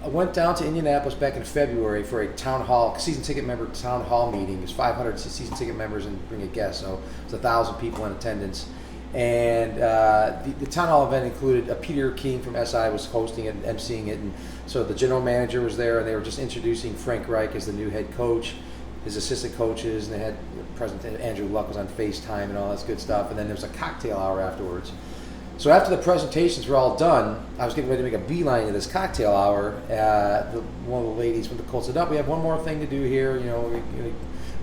I went down to Indianapolis back in February for a town hall, season ticket member town hall meeting. There's 500 season ticket members and bring a guest, so it's 1,000 people in attendance. And the town hall event included Peter King from SI was hosting it and emceeing it, and so the general manager was there, and they were just introducing Frank Reich as the new head coach, his assistant coaches, and they had President Andrew Luck was on FaceTime and all that good stuff. And then there was a cocktail hour afterwards. So after the presentations were all done, I was getting ready to make a beeline to this cocktail hour. One of the ladies from the Colts said, "No, we have one more thing to do here. You know,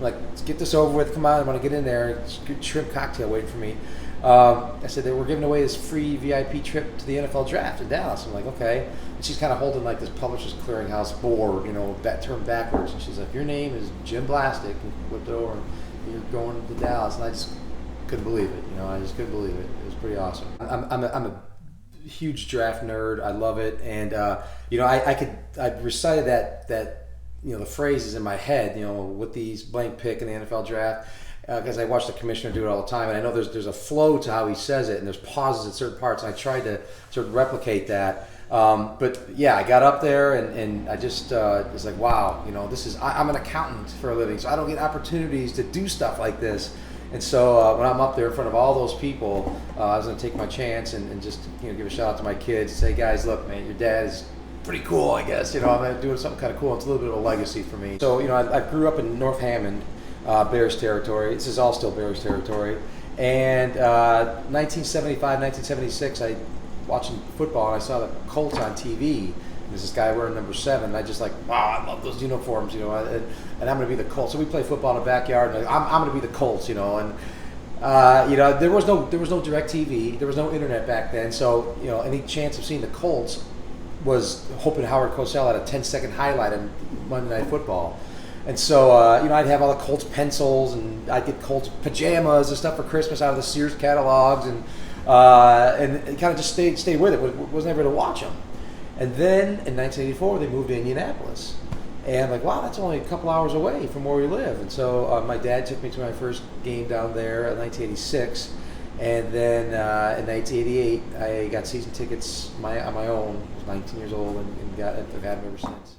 like, let's get this over with. Come on, I want to get in there. It's a good shrimp cocktail waiting for me." I said they were giving away this free VIP trip to the NFL draft in Dallas. I'm like, okay. And she's kind of holding like this Publishers Clearinghouse board, you know, that turned backwards. And she's like, "Your name is Jim Blastick," and flipped it over, and you're going to Dallas. And I just couldn't believe it. You know, I just couldn't believe it. It was pretty awesome. I'm a huge draft nerd. I love it, and you know, I recited that you know, the phrases in my head, you know, with these blank pick in the NFL draft, because I watch the commissioner do it all the time, and I know there's a flow to how he says it, and there's pauses at certain parts, and I tried to sort of replicate that. But yeah, I got up there, and I just was like, wow, you know, I'm an accountant for a living, so I don't get opportunities to do stuff like this. And so when I'm up there in front of all those people, I was going to take my chance and just, you know, give a shout out to my kids and say, "Guys, look, man, your dad is pretty cool, I guess. You know, I'm doing something kind of cool. It's a little bit of a legacy for me." So, you know, I grew up in North Hammond, Bears territory. This is all still Bears territory. And 1975, 1976, I watching football, and I saw the Colts on TV. There's this guy wearing number 7. And I just like, wow, I love those uniforms, you know, and I'm going to be the Colts. So we play football in the backyard, and I'm going to be the Colts, you know. And you know, there was no direct TV, there was no internet back then. So, you know, any chance of seeing the Colts was hoping Howard Cosell had a 10-second highlight on Monday Night Football. And so, you know, I'd have all the Colts pencils, and I'd get Colts pajamas and stuff for Christmas out of the Sears catalogs, and kind of just stayed with it. Wasn't able to watch them. And then in 1984, they moved to Indianapolis. And I'm like, wow, that's only a couple hours away from where we live. And so my dad took me to my first game down there in 1986. And then in 1988, I got season tickets on my own. I was 19 years old, and I've had them ever since.